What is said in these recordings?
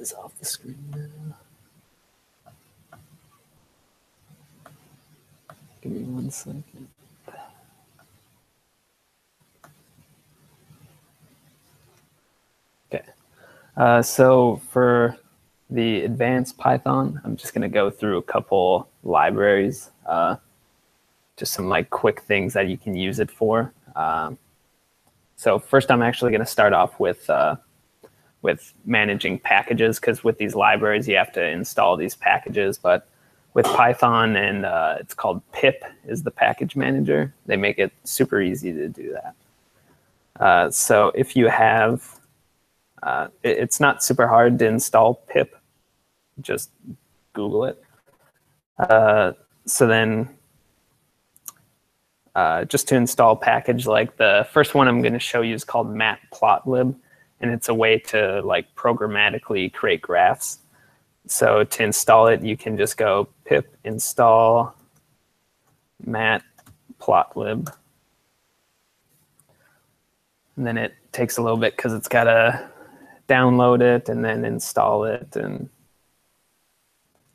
minimize off the screen now. Give me 1 second. Okay. So for the advanced Python, I'm just going to go through a couple libraries, just some like quick things that you can use it for. So first, I'm actually going to start off with managing packages, because with these libraries, you have to install these packages. But with Python, and it's called pip is the package manager, they make it super easy to do that. So if you have, it's not super hard to install pip. Just Google it. So then just to install a package, like the first one I'm going to show you is called matplotlib, and it's a way to like programmatically create graphs. So to install it, you can just go pip install matplotlib. And then it takes a little bit because it's got to download it and then install it. And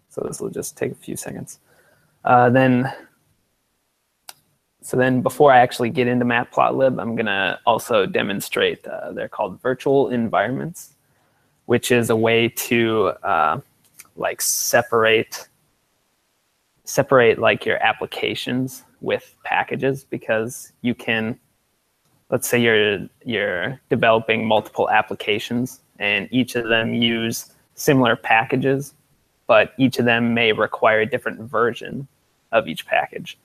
so this will just take a few seconds. So then before I actually get into matplotlib, I'm going to also demonstrate, they're called virtual environments, which is a way to like separate like your applications with packages, because you can, let's say you're developing multiple applications and each of them use similar packages, but each of them may require a different version of each package.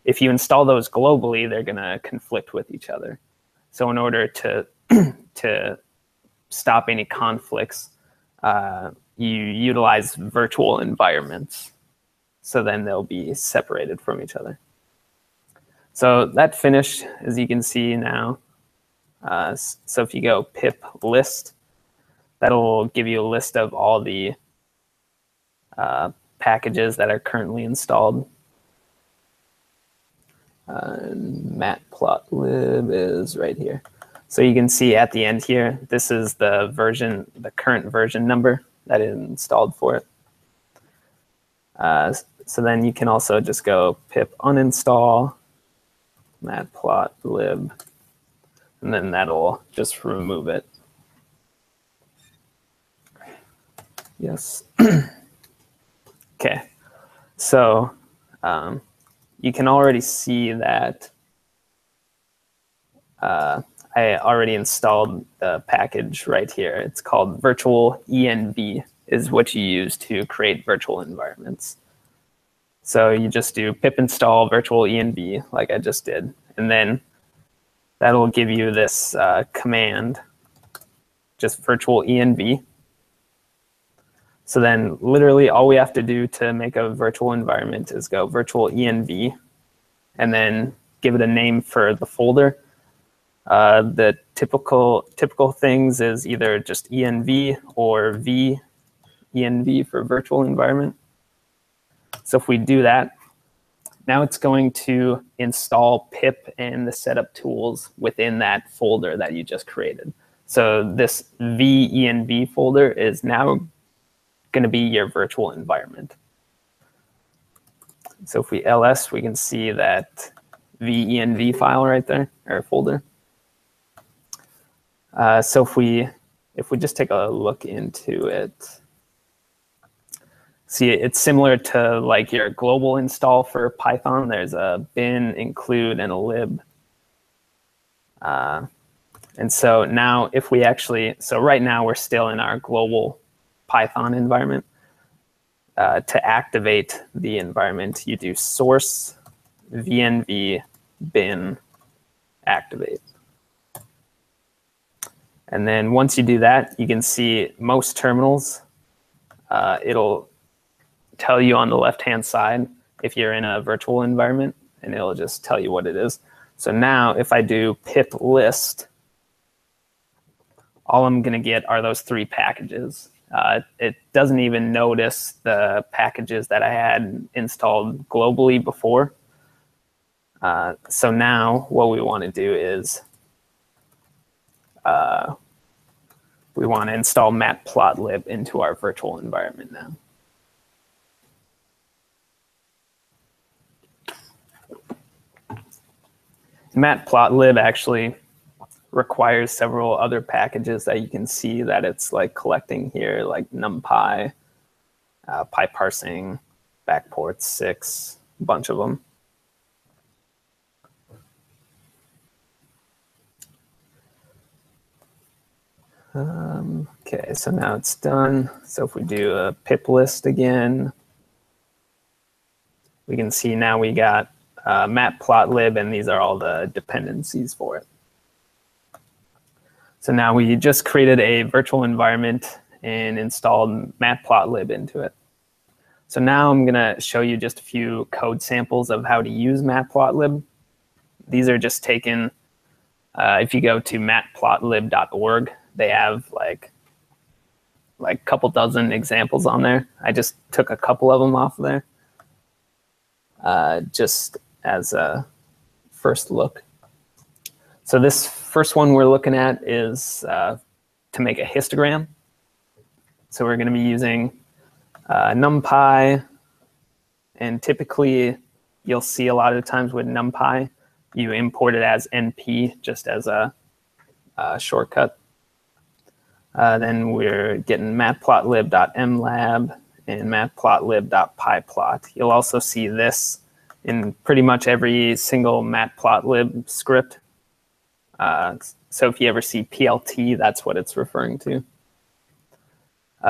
If you install those globally, they're going to conflict with each other. So in order to to stop any conflicts, you utilize virtual environments. So then they'll be separated from each other. So that finished, as you can see now. So if you go pip list, that'll give you a list of all the packages that are currently installed. Matplotlib is right here. So you can see at the end here, this is the version, the current version number that is installed for it. So then you can also just go pip uninstall matplotlib, and then that'll just remove it. Yes. Okay. So you can already see that I already installed the package right here. It's called virtual env, is what you use to create virtual environments. So you just do pip install virtual env like I just did, and then that'll give you this command, just virtual env. So then literally all we have to do to make a virtual environment is go virtual env and then give it a name for the folder. The typical things is either just env or env for virtual environment. So if we do that, now it's going to install pip and the setup tools within that folder that you just created. So this venv folder is now going to be your virtual environment. So if we ls, we can see that venv file right there, or folder. So if we just take a look into it, see, it's similar to like your global install for Python. There's a bin, include, and a lib. And so now if we actually, so right now we're still in our global Python environment. To activate the environment, you do source venv bin activate. And then once you do that, you can see most terminals, it'll tell you on the left-hand side if you're in a virtual environment, and it'll just tell you what it is. So now if I do pip list, all I'm going to get are those 3 packages. It doesn't even notice the packages that I had installed globally before. So now what we want to do is we want to install matplotlib into our virtual environment now. Matplotlib actually requires several other packages that you can see that it's like collecting here, like NumPy, PyParsing, backports 6, a bunch of them. Okay, so now it's done. So if we do a pip list again, we can see now we got matplotlib, and these are all the dependencies for it. So now we just created a virtual environment and installed matplotlib into it. So now I'm going to show you just a few code samples of how to use matplotlib. These are just taken, if you go to matplotlib.org, they have like a couple dozen examples on there. I just took a couple of them off of there just as a first look. So this first one we're looking at is to make a histogram. So we're going to be using NumPy, and typically you'll see a lot of the times with NumPy, you import it as NP just as a shortcut. Then we're getting matplotlib.mlab and matplotlib.pyplot. You'll also see this in pretty much every single matplotlib script. So if you ever see PLT, that's what it's referring to.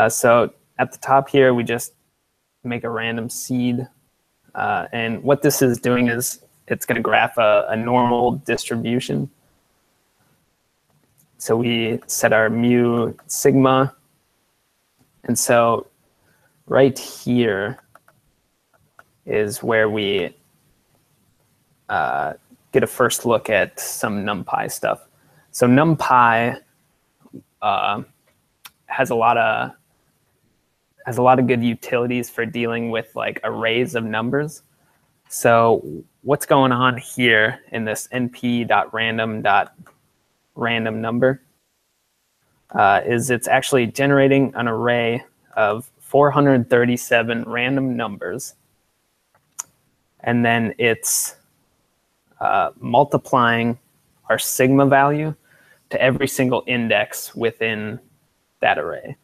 So at the top here, we just make a random seed. And what this is doing is it's going to graph a normal distribution. So we set our mu sigma. And so right here is where we get a first look at some NumPy stuff. So NumPy has a lot of good utilities for dealing with like arrays of numbers. So what's going on here in this np.random.random number is it's actually generating an array of 437 random numbers, and then it's multiplying our sigma value to every single index within that array.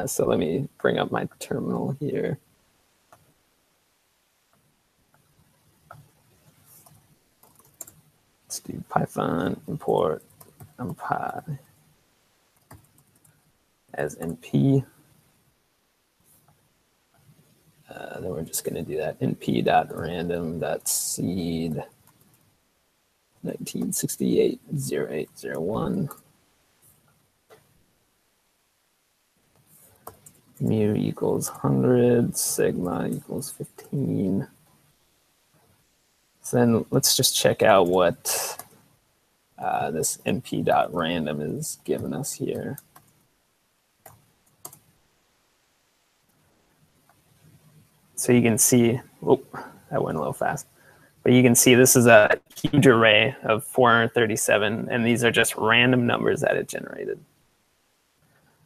So let me bring up my terminal here. Let's do Python import NumPy as NP. Then we're just going to do that np.random.seed 1968-0801. Mu equals 100, sigma equals 15. So then let's just check out what this np.random is giving us here. So you can see, oh, that went a little fast. But you can see this is a huge array of 437, and these are just random numbers that it generated.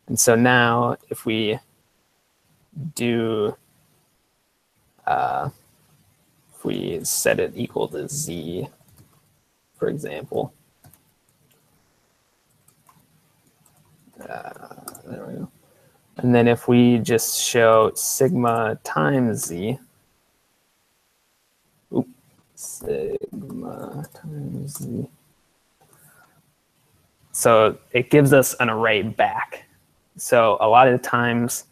And so now if we do, if we set it equal to z, for example, there we go. And then if we just show sigma times z, sigma times z. So it gives us an array back. So a lot of the times,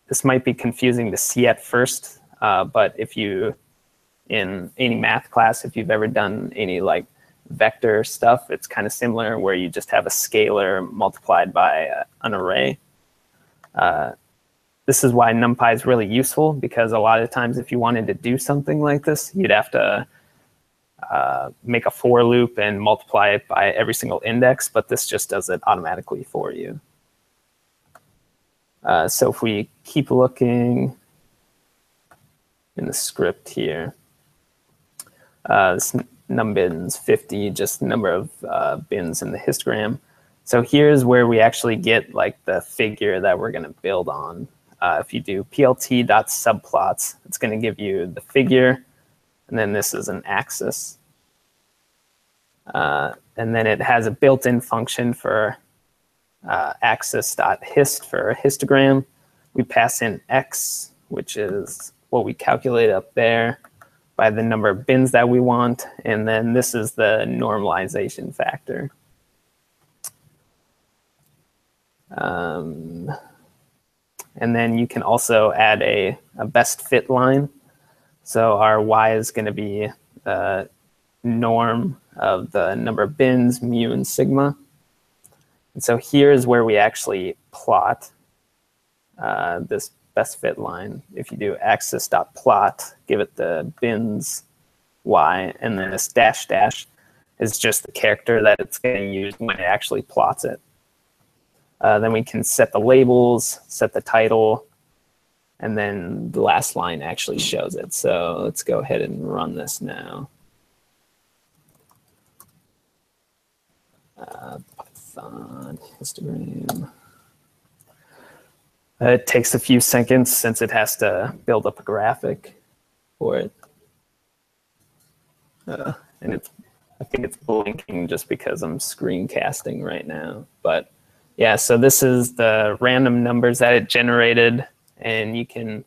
this might be confusing to see at first, but if you, in any math class, if you've ever done any like vector stuff, it's kind of similar where you just have a scalar multiplied by an array. This is why NumPy is really useful, because a lot of times if you wanted to do something like this, you'd have to make a for loop and multiply it by every single index, but this just does it automatically for you. So if we keep looking in the script here, this numbins 50, just number of bins in the histogram. So here's where we actually get like the figure that we're going to build on. If you do plt.subplots, it's going to give you the figure, and then this is an axis. And then it has a built-in function for axis.hist for a histogram. We pass in x, which is what we calculate up there by the number of bins that we want. And then this is the normalization factor. And then you can also add a best fit line. So our y is going to be norm of the number of bins, mu, and sigma. And so here's where we actually plot this best fit line. If you do axis.plot, give it the bins y, and then this dash dash is just the character that it's going to use when it actually plots it. Then we can set the labels, set the title, and then the last line actually shows it. So let's go ahead and run this now. Python histogram. It takes a few seconds since it has to build up a graphic for it. And I think it's blinking just because I'm screencasting right now. But yeah, so this is the random numbers that it generated, and you can,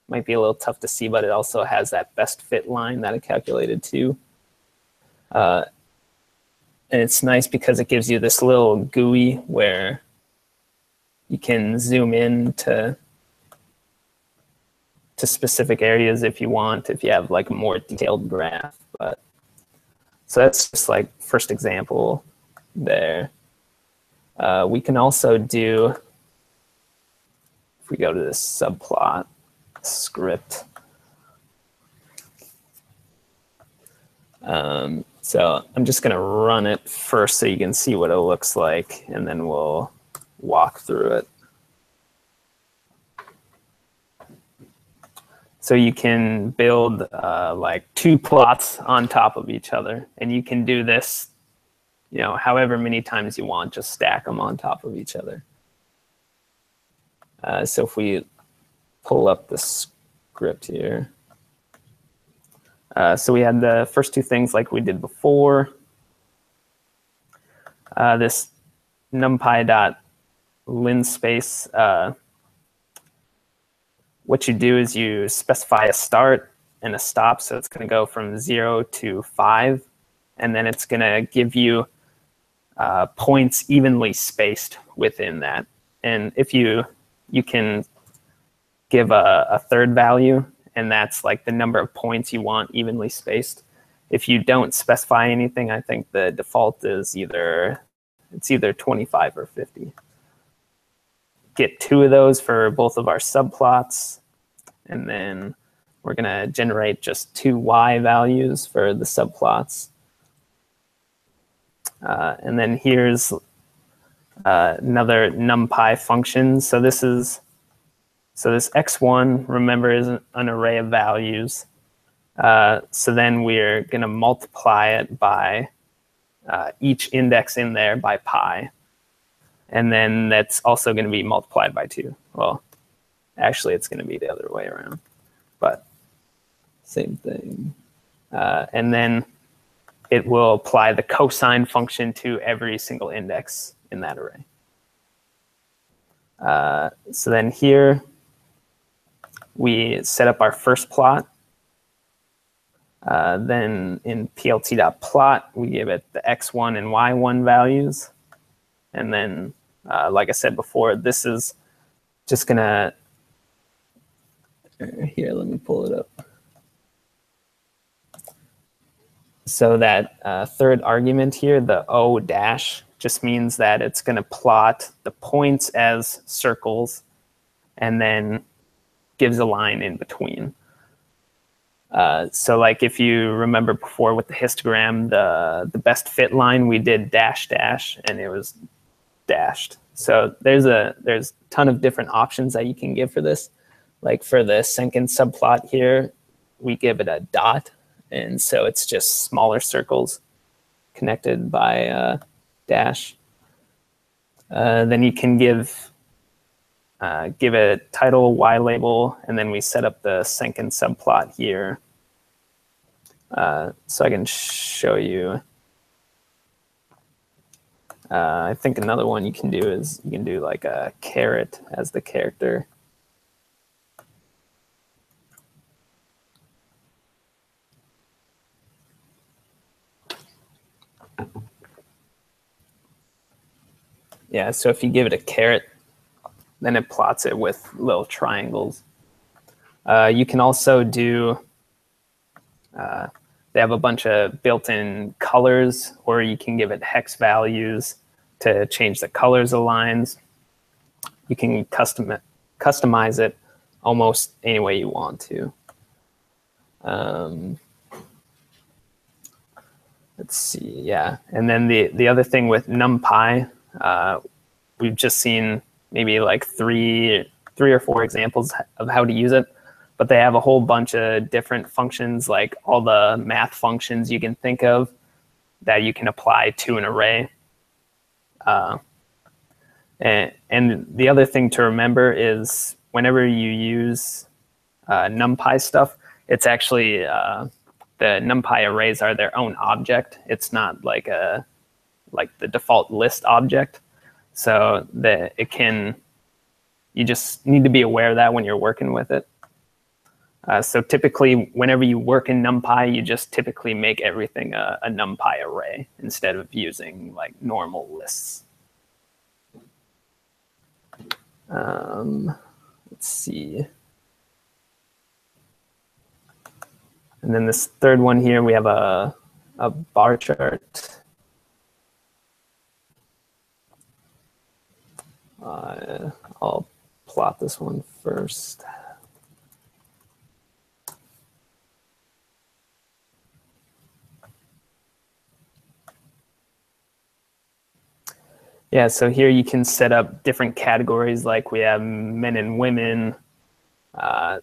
might be a little tough to see, but it also has that best fit line that it calculated too. And it's nice because it gives you this little GUI where you can zoom in to specific areas if you want, if you have like a more detailed graph. But so that's just like first example there. We can also do, if we go to this subplot script. So I'm just going to run it first so you can see what it looks like, and then we'll walk through it. So you can build like two plots on top of each other, and you can do this, you know, however many times you want, just stack them on top of each other. So if we pull up the script here, so we had the first two things like we did before. This numpy.linspace, what you do is you specify a start and a stop. So it's going to go from 0 to 5, and then it's going to give you points evenly spaced within that. And if you can give a third value, and that's like the number of points you want evenly spaced. If you don't specify anything, I think the default is either 25 or 50. Get 2 of those for both of our subplots, and then we're going to generate just 2 y values for the subplots. And then here's another numpy function. So this x1, remember, is an array of values. So then we're going to multiply it by each index in there by pi. And then that's also going to be multiplied by 2. Well, actually, it's going to be the other way around, but same thing. And then it will apply the cosine function to every single index in that array. So then here, we set up our first plot. Then in plt.plot, we give it the x1 and y1 values. And then, like I said before, this is just going to, here, let me pull it up. So that third argument here, the O dash, just means that it's going to plot the points as circles and then gives a line in between. So like if you remember before with the histogram, the best fit line, we did dash dash and it was dashed. So there's a ton of different options that you can give for this. Like for the second subplot here, we give it a dot. And so it's just smaller circles connected by dash. Then you can give a title, Y label, and then we set up the senk and subplot here. So I can show you. I think another one you can do is you can do like a caret as the character. Yeah, so if you give it a caret, then it plots it with little triangles. You can also do, they have a bunch of built-in colors, or you can give it hex values to change the colors of lines. You can customize it almost any way you want to. Let's see, yeah. And then the other thing with NumPy, we've just seen maybe like three or four examples of how to use it, but they have a whole bunch of different functions, like all the math functions you can think of that you can apply to an array. And the other thing to remember is whenever you use NumPy stuff, it's actually the NumPy arrays are their own object. It's not like the default list object. So you just need to be aware of that when you're working with it. So typically, whenever you work in NumPy, you just typically make everything a NumPy array instead of using like normal lists. Let's see. And then this third one here, we have a bar chart. I'll plot this one first. Yeah, so here you can set up different categories, like we have men and women, and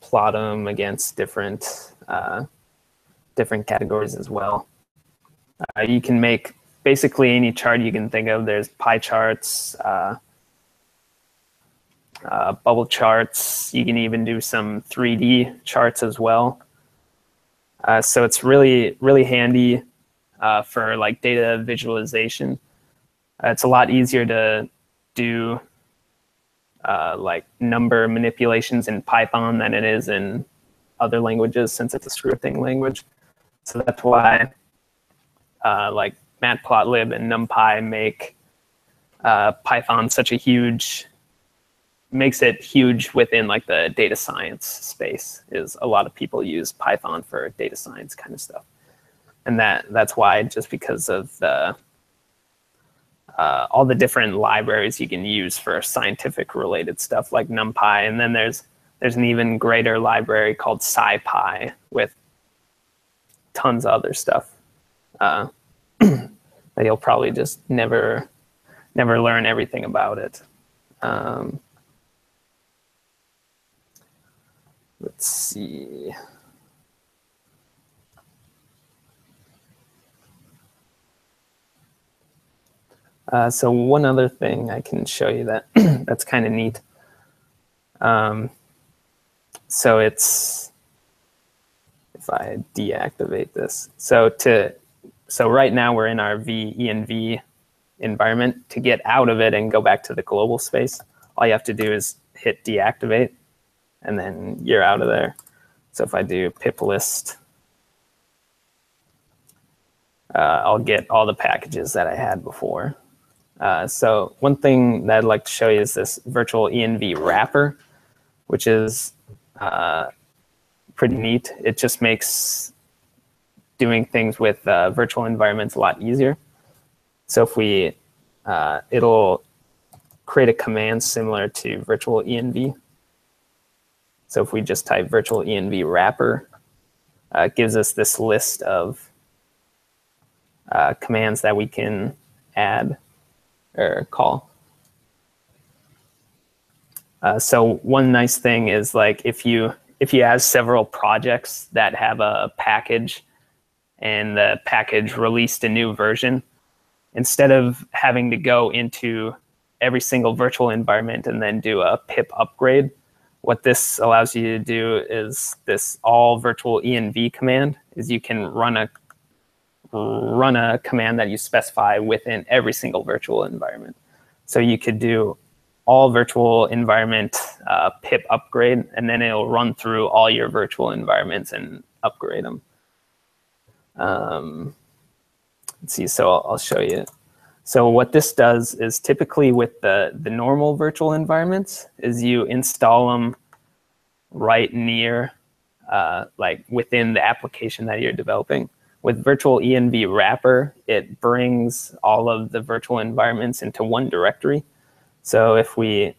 plot them against different categories as well. You can make basically any chart you can think of. There's pie charts, bubble charts. You can even do some 3D charts as well. So it's really, really handy for like data visualization. It's a lot easier to do like number manipulations in Python than it is in other languages, since it's a scripting language. So that's why like Matplotlib and NumPy make Python such a makes it huge within like the data science space. Is a lot of people use Python for data science kind of stuff. And that's why, just because of all the different libraries you can use for scientific related stuff like NumPy. And then there's an even greater library called SciPy with tons of other stuff that you'll probably just never learn everything about it. Let's see. So one other thing I can show you that's kind of neat. So it's, if I deactivate this, so right now we're in our env environment. To get out of it and go back to the global space, all you have to do is hit deactivate, and then you're out of there. So if I do pip list, I'll get all the packages that I had before. So one thing that I'd like to show you is this virtual env wrapper, which is pretty neat. It just makes doing things with virtual environments a lot easier. So if we, it'll create a command similar to virtual env. So if we just type virtual env wrapper, it gives us this list of commands that we can add or call. So one nice thing is, like, if you have several projects that have a package and the package released a new version, instead of having to go into every single virtual environment and then do a pip upgrade, what this allows you to do is this all virtual env command is you can run a command that you specify within every single virtual environment. So you could do all virtual environment pip upgrade, and then it'll run through all your virtual environments and upgrade them. Let's see, so I'll show you. So what this does is typically with the normal virtual environments is you install them right near, like within the application that you're developing. With virtual env wrapper, it brings all of the virtual environments into one directory. So if we,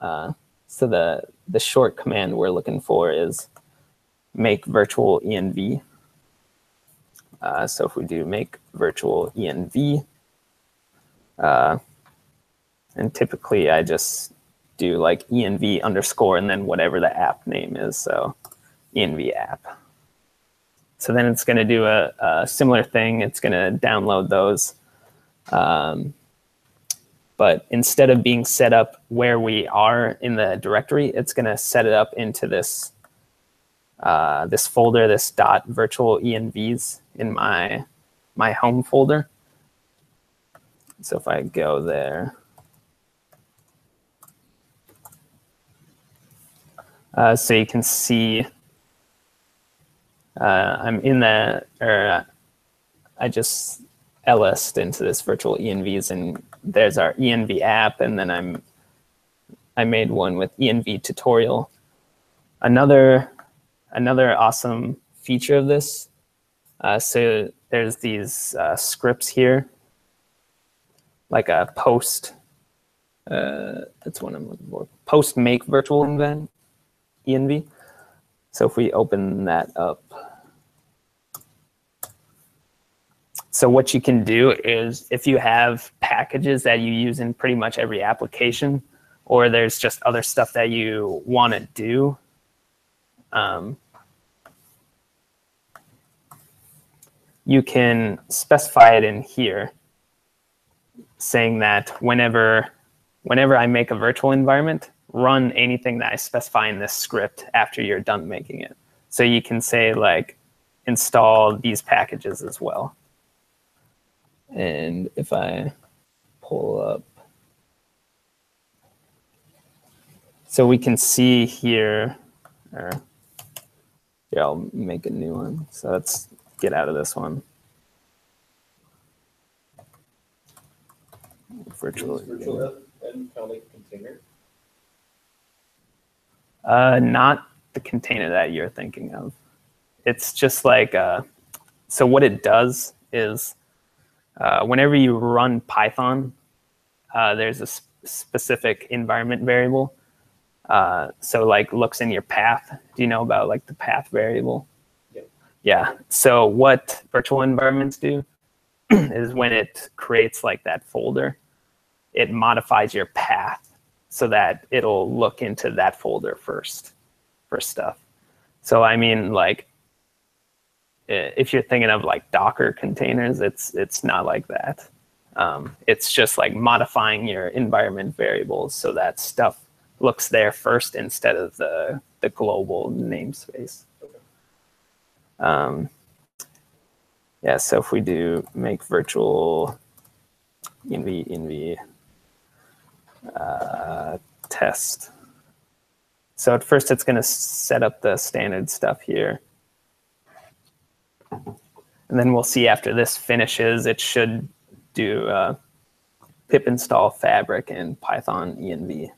so the short command we're looking for is make virtual env. So if we do make virtual env, and typically I just do like env underscore and then whatever the app name is, so env app. So then it's going to do a similar thing. It's going to download those. But instead of being set up where we are in the directory, it's going to set it up into this this folder, this .virtual envs in my home folder. So if I go there, so you can see I'm in the, or I just ls'd into this virtual envs, and there's our env app, and then I made one with env tutorial. Another awesome feature of this, so there's these scripts here, like a post, that's what I'm looking for, post make virtual env. So if we open that up, so what you can do is if you have packages that you use in pretty much every application, or there's just other stuff that you want to do, you can specify it in here, saying that whenever I make a virtual environment, run anything that I specify in this script after you're done making it. So you can say like install these packages as well. And if I pull up, so we can see here, or yeah, I'll make a new one. So let's get out of this one. Virtual and kind of like a container? Not the container that you're thinking of. It's just like, so what it does is whenever you run Python, there's a specific environment variable. So like looks in your path. Do you know about like the path variable? Yeah. Yeah. So what virtual environments do is when it creates like that folder, it modifies your path so that it'll look into that folder first for stuff. So I mean, like, if you're thinking of like Docker containers, it's not like that. It's just like modifying your environment variables so that stuff looks there first instead of the global namespace. Okay. Yeah, so if we do make virtual env test. So at first it's going to set up the standard stuff here. And then we'll see after this finishes, it should do pip install fabric and Python env.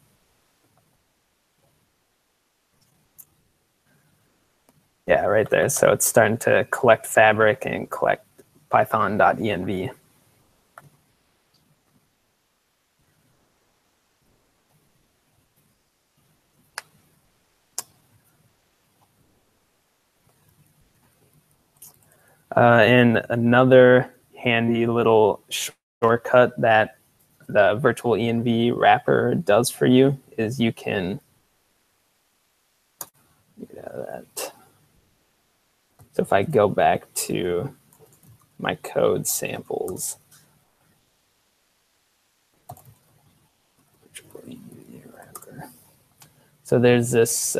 Yeah, right there. So it's starting to collect fabric and collect python.env. And another handy little shortcut that the virtual env wrapper does for you is you can get out of that. So if I go back to my code samples, So there's this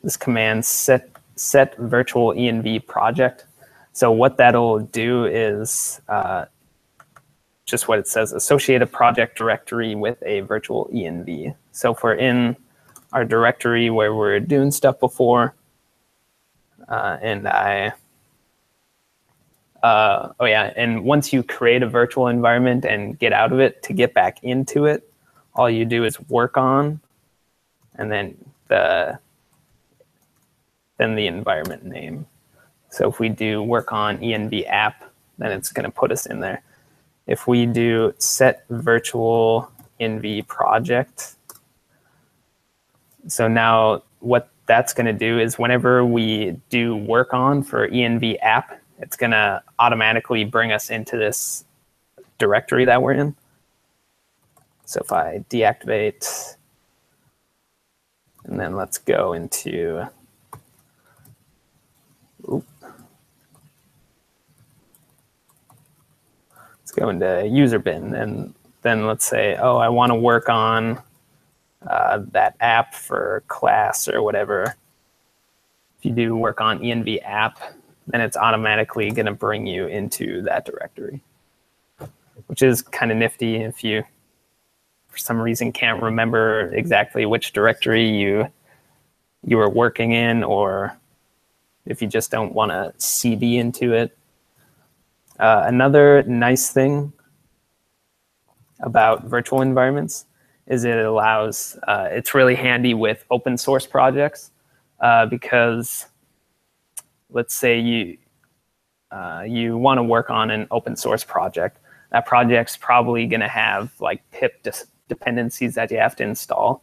this command set virtual env project. So what that'll do is just what it says: associate a project directory with a virtual env. So if we're in our directory where we're doing stuff before, and and once you create a virtual environment and get out of it, to get back into it, all you do is work on, and then the environment name. So if we do work on env app, then it's going to put us in there. If we do set virtual env project, so now what that's going to do is whenever we do work on for env app, it's going to automatically bring us into this directory that we're in. So if I deactivate, and then let's go into, let's go into user bin, and then let's say, oh, I want to work on that app for class or whatever. If you do work on env app, then it's automatically going to bring you into that directory, which is kind of nifty if you, for some reason, can't remember exactly which directory you were working in, or if you just don't want to cd into it. Another nice thing about virtual environments is it allows, it's really handy with open source projects, because let's say you want to work on an open source project. That project's probably going to have like pip dependencies that you have to install.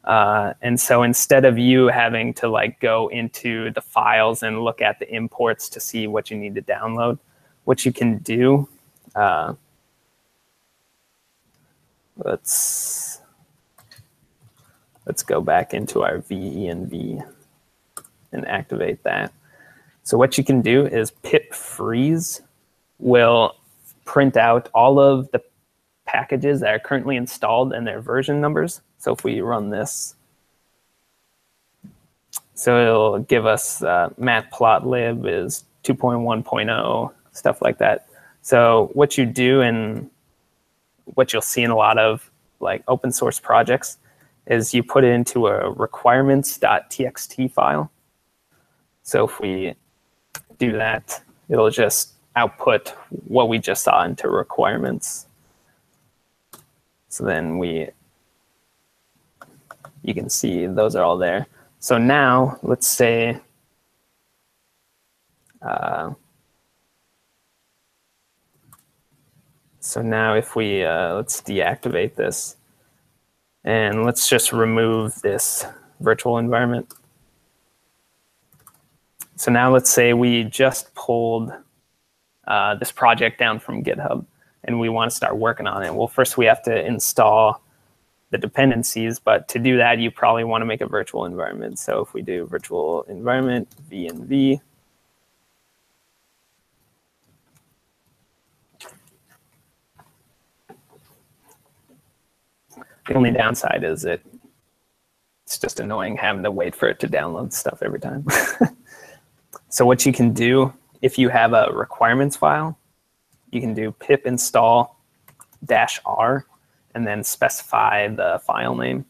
And so instead of you having to like go into the files and look at the imports to see what you need to download, what you can do, let's go back into our venv and activate that. So what you can do is pip freeze will print out all of the packages that are currently installed and their version numbers. So if we run this, so it'll give us matplotlib is 2.1.0, stuff like that. So what you do, and what you'll see in a lot of like open source projects, is you put it into a requirements.txt file. So if we do that, it'll just output what we just saw into requirements. So then you can see those are all there. So now let's say, so now if we, let's deactivate this, and let's just remove this virtual environment. So now let's say we just pulled this project down from GitHub, and we want to start working on it. Well, first we have to install the dependencies, but to do that, you probably want to make a virtual environment. So if we do virtual environment, venv, the only downside is it's just annoying having to wait for it to download stuff every time. So what you can do, if you have a requirements file, you can do pip install -r and then specify the file name.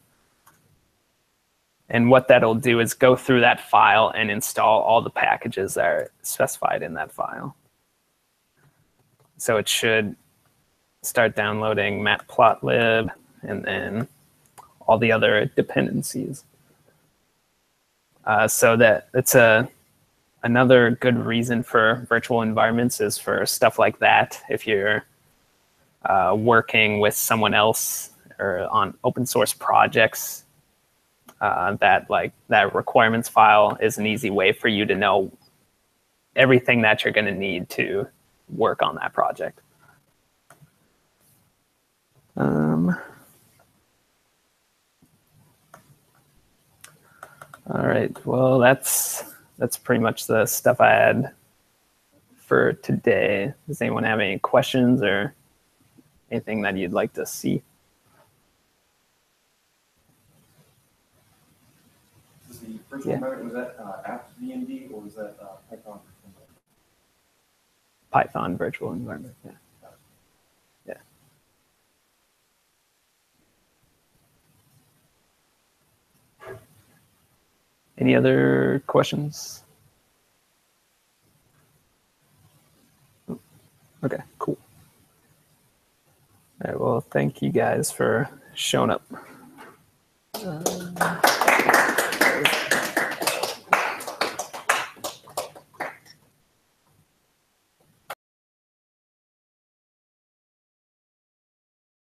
And what that'll do is go through that file and install all the packages that are specified in that file. So it should start downloading matplotlib and then all the other dependencies. So that it's another good reason for virtual environments is for stuff like that. If you're working with someone else or on open source projects, that requirements file is an easy way for you to know everything that you're going to need to work on that project. All right, well, that's pretty much the stuff I had for today. Does anyone have any questions or anything that you'd like to see? virtual environment, was that apt VNV or was that Python? Python virtual environment. Yeah. Yeah. Any other questions? Okay, cool. All right, well, thank you guys for showing up.